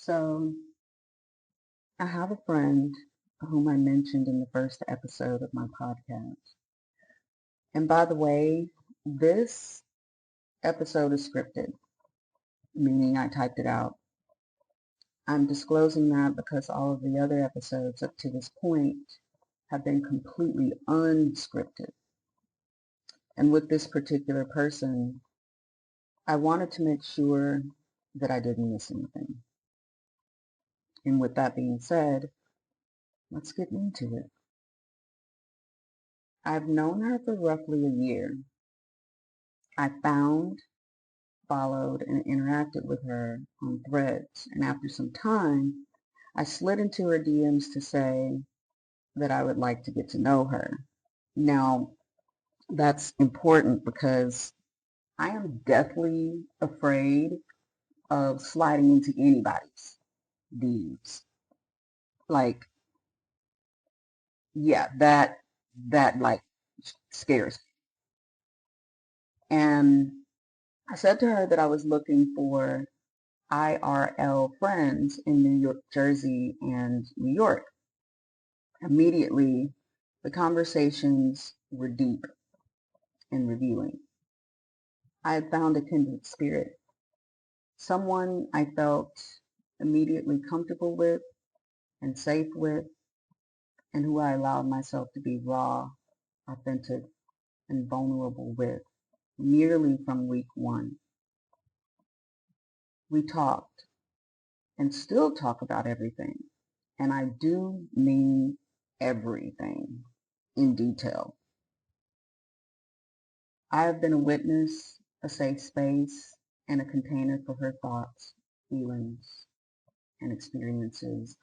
So, I have a friend whom I mentioned in the first episode of my podcast. And by the way, this episode is scripted, meaning I typed it out. I'm disclosing that because all of the other episodes up to this point have been completely unscripted. And with this particular person, I wanted to make sure that I didn't miss anything. And with that being said, let's get into it. I've known her for roughly a year. I followed, and interacted with her on Threads. And after some time, I slid into her DMs to say that I would like to get to know her. Now, that's important because I am deathly afraid of sliding into anybody's DMs. Like, yeah, that like scares me. And I said to her that I was looking for IRL friends in New York, Jersey, and New York. Immediately, the conversations were deep and revealing. I had found a kindred spirit, someone I felt immediately comfortable with and safe with, and who I allowed myself to be raw, authentic, and vulnerable with, nearly from week one. We talked and still talk about everything, and I do mean everything in detail. I have been a witness, a safe space, and a container for her thoughts, feelings, and experiences.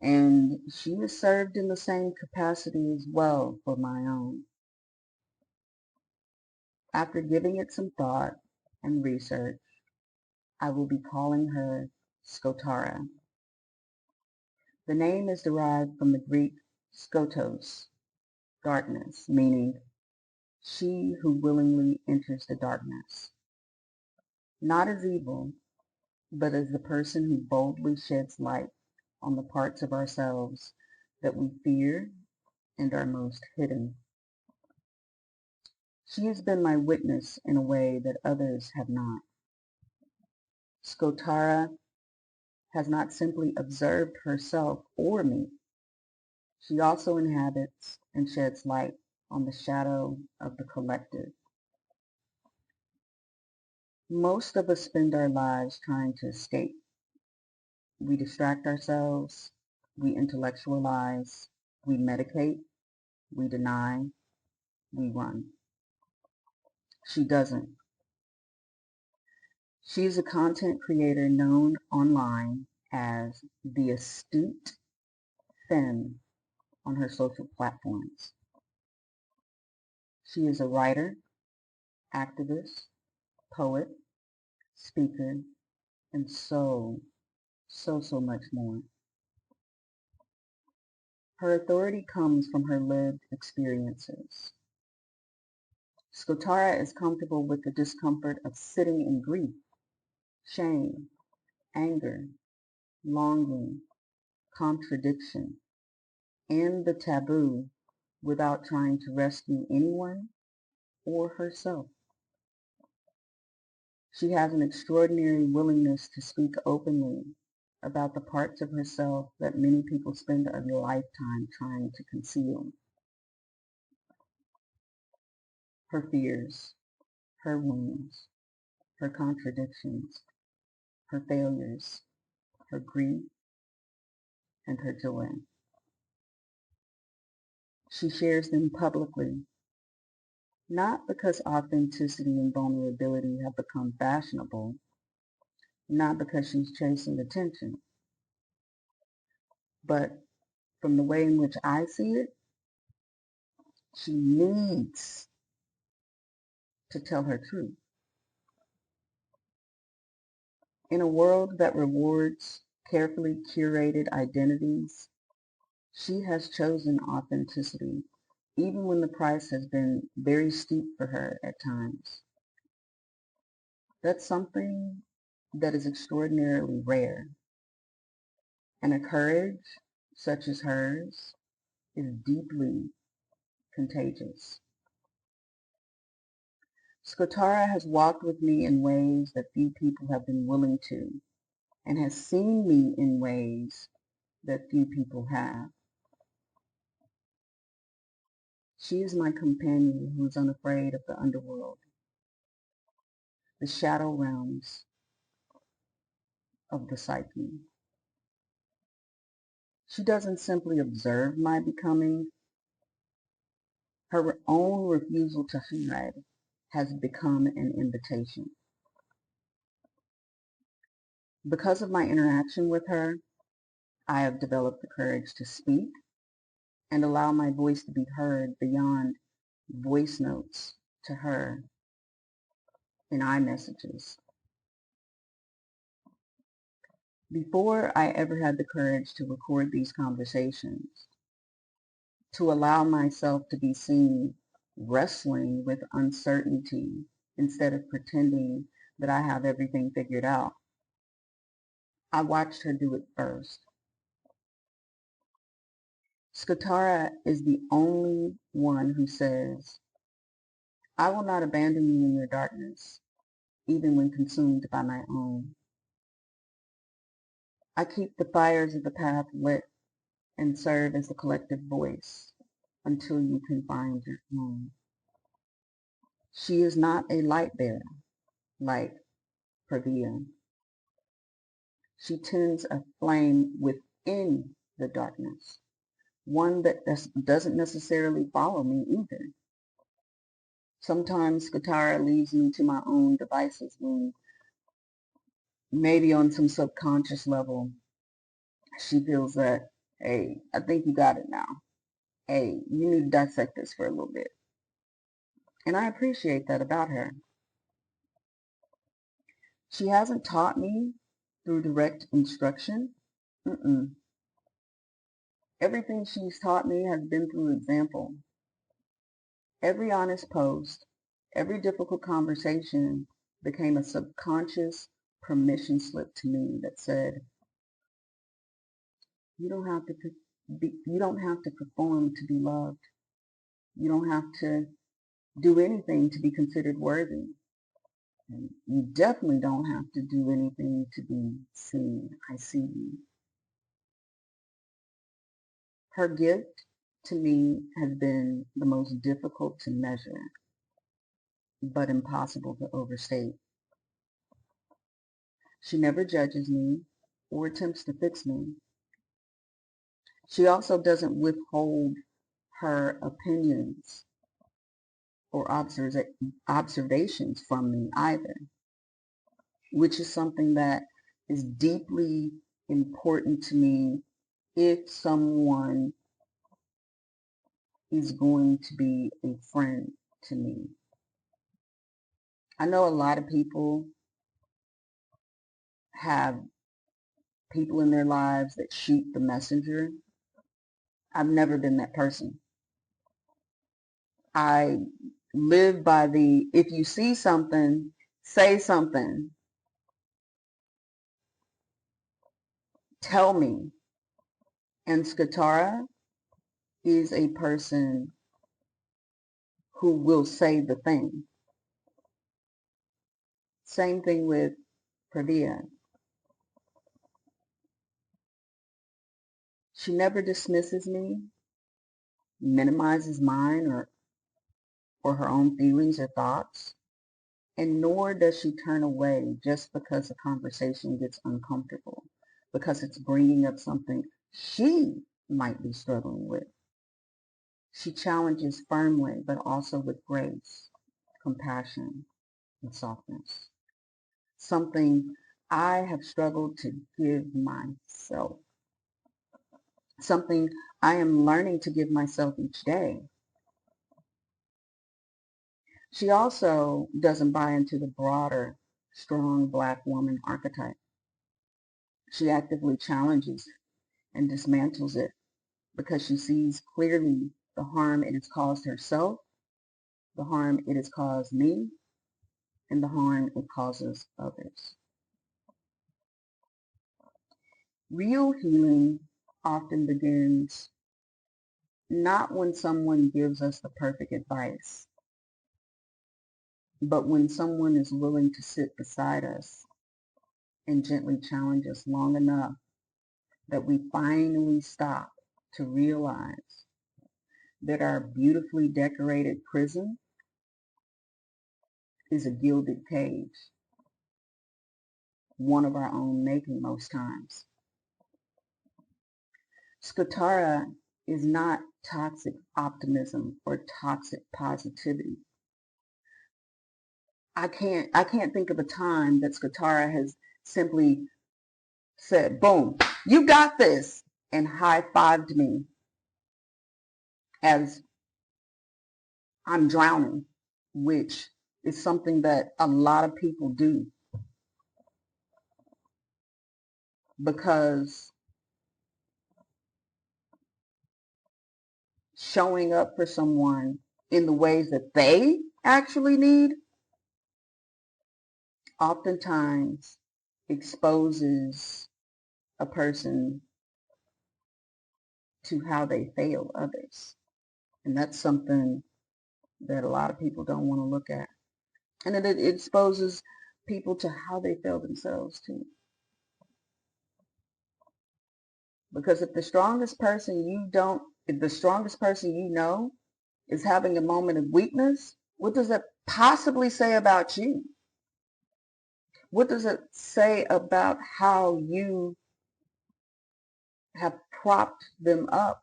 And she has served in the same capacity as well for my own. After giving it some thought and research, I will be calling her Skotara. The name is derived from the Greek skotos, darkness, meaning she who willingly enters the darkness. Not as evil, but as the person who boldly sheds light on the parts of ourselves that we fear and are most hidden. She has been my witness in a way that others have not. Skotara has not simply observed herself or me. She also inhabits and sheds light on the shadow of the collective. Most of us spend our lives trying to escape. We distract ourselves, we intellectualize, we medicate, we deny, we run. She doesn't. She is a content creator known online as the Astute Femme on her social platforms. She is a writer, activist, poet, speaker, and so much more. Her authority comes from her lived experiences. Skotara is comfortable with the discomfort of sitting in grief, shame, anger, longing, contradiction, and the taboo without trying to rescue anyone or herself. She has an extraordinary willingness to speak openly about the parts of herself that many people spend a lifetime trying to conceal. Her fears, her wounds, her contradictions, her failures, her grief, and her joy. She shares them publicly, not because authenticity and vulnerability have become fashionable, not because she's chasing attention, but from the way in which I see it, she needs to tell her truth. In a world that rewards carefully curated identities, she has chosen authenticity, even when the price has been very steep for her at times. That's something that is extraordinarily rare. And a courage such as hers is deeply contagious. Skotara has walked with me in ways that few people have been willing to, and has seen me in ways that few people have. She is my companion who is unafraid of the underworld, the shadow realms of the psyche. She doesn't simply observe my becoming. Her own refusal to hide has become an invitation. Because of my interaction with her, I have developed the courage to speak and allow my voice to be heard beyond voice notes to her in iMessages. Before I ever had the courage to record these conversations, to allow myself to be seen wrestling with uncertainty instead of pretending that I have everything figured out, I watched her do it first. Skotara is the only one who says, I will not abandon you in your darkness, even when consumed by my own. I keep the fires of the path lit and serve as the collective voice until you can find your own. She is not a light bearer like Pravia. She tends a flame within the darkness, one that doesn't necessarily follow me either. Sometimes Skotara leaves me to my own devices when maybe on some subconscious level she feels that, hey, I think you got it now. Hey, you need to dissect this for a little bit. And I appreciate that about her. She hasn't taught me through direct instruction. Mm-mm. Everything she's taught me has been through example. Every honest post, every difficult conversation became a subconscious permission slip to me that said, you don't have to you don't have to perform to be loved. You don't have to do anything to be considered worthy. And you definitely don't have to do anything to be seen. I see you. Her gift to me has been the most difficult to measure, but impossible to overstate. She never judges me or attempts to fix me. She also doesn't withhold her opinions or observations from me either, which is something that is deeply important to me if someone is going to be a friend to me. I know a lot of people have people in their lives that shoot the messenger. I've never been that person. I live by the, if you see something, say something. Tell me. And Skotara is a person who will say the thing. Same thing with Pravia. She never dismisses me, minimizes mine or her own feelings or thoughts, and nor does she turn away just because the conversation gets uncomfortable, because it's bringing up something she might be struggling with. She challenges firmly, but also with grace, compassion, and softness. Something I have struggled to give myself. Something I am learning to give myself each day. She also doesn't buy into the broader, strong Black woman archetype. She actively challenges it and dismantles it because she sees clearly the harm it has caused herself, the harm it has caused me, and the harm it causes others. Real healing often begins not when someone gives us the perfect advice, but when someone is willing to sit beside us and gently challenge us long enough that we finally stop to realize that our beautifully decorated prison is a gilded cage, one of our own making most times. Skotara is not toxic optimism or toxic positivity. I can't think of a time that Skotara has simply said, boom, you got this, and high-fived me as I'm drowning, which is something that a lot of people do because showing up for someone in the ways that they actually need oftentimes exposes a person to how they fail others. And that's something that a lot of people don't want to look at. And it exposes people to how they fail themselves too. Because if the strongest person you know is having a moment of weakness, what does that possibly say about you? What does it say about how you have propped them up?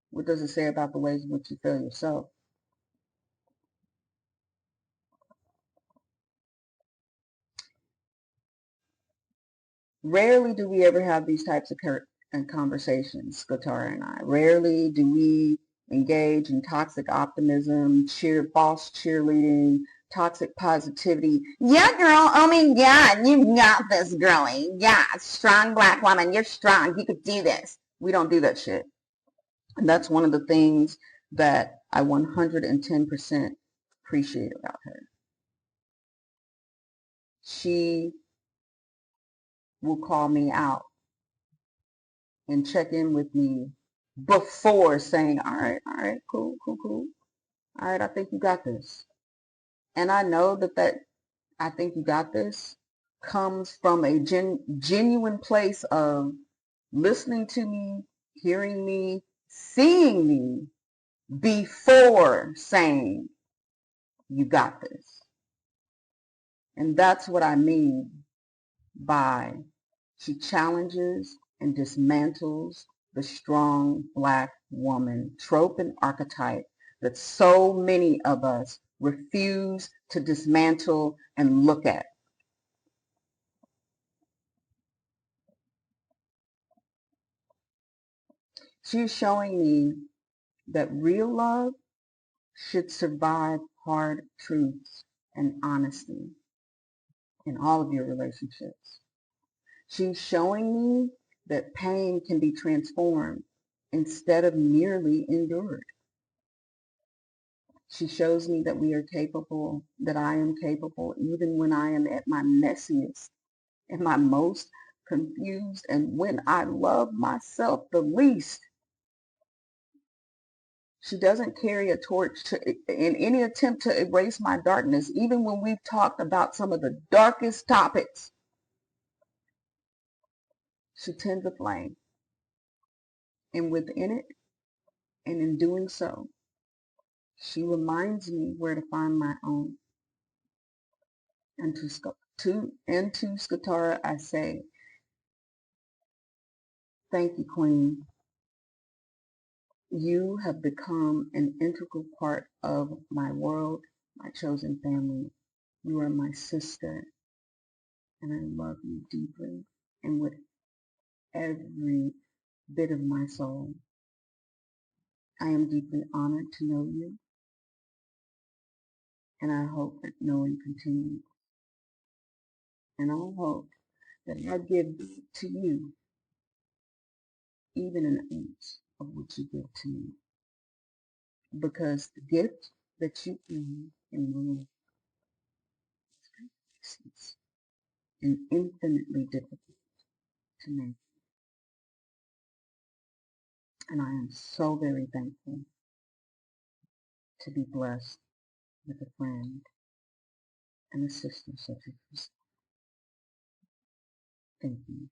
What does it say about the ways in which you feel yourself? Rarely do we ever have these types of conversations, Skotara and I. Rarely do we engage in toxic optimism, false cheerleading, toxic positivity. Yeah, girl. Oh my God, you got this, girlie. Yeah, strong black woman. You're strong. You could do this. We don't do that shit. And that's one of the things that I 110% appreciate about her. She will call me out and check in with me before saying, all right, cool. All right, I think you got this. And I know that I think you got this comes from a genuine place of listening to me, hearing me, seeing me before saying, you got this. And that's what I mean by she challenges and dismantles the strong black woman trope and archetype that so many of us refuse to dismantle and look at. She's showing me that real love should survive hard truths and honesty in all of your relationships. She's showing me that pain can be transformed instead of merely endured. She shows me that we are capable, that I am capable, even when I am at my messiest and my most confused and when I love myself the least. She doesn't carry a torch in any attempt to erase my darkness, even when we've talked about some of the darkest topics. She tends a flame, and within it, and in doing so, she reminds me where to find my own. And to Skotara, I say, thank you, Queen. You have become an integral part of my world, my chosen family. You are my sister, and I love you deeply and with every bit of my soul. I am deeply honored to know you, and I hope that knowing continues. And I hope that I give to you even an ounce of what you give to me. Because the gift that you bring in my life choices and infinitely difficult to make. And I am so very thankful to be blessed with a friend and a sister such as yourself. Thank you.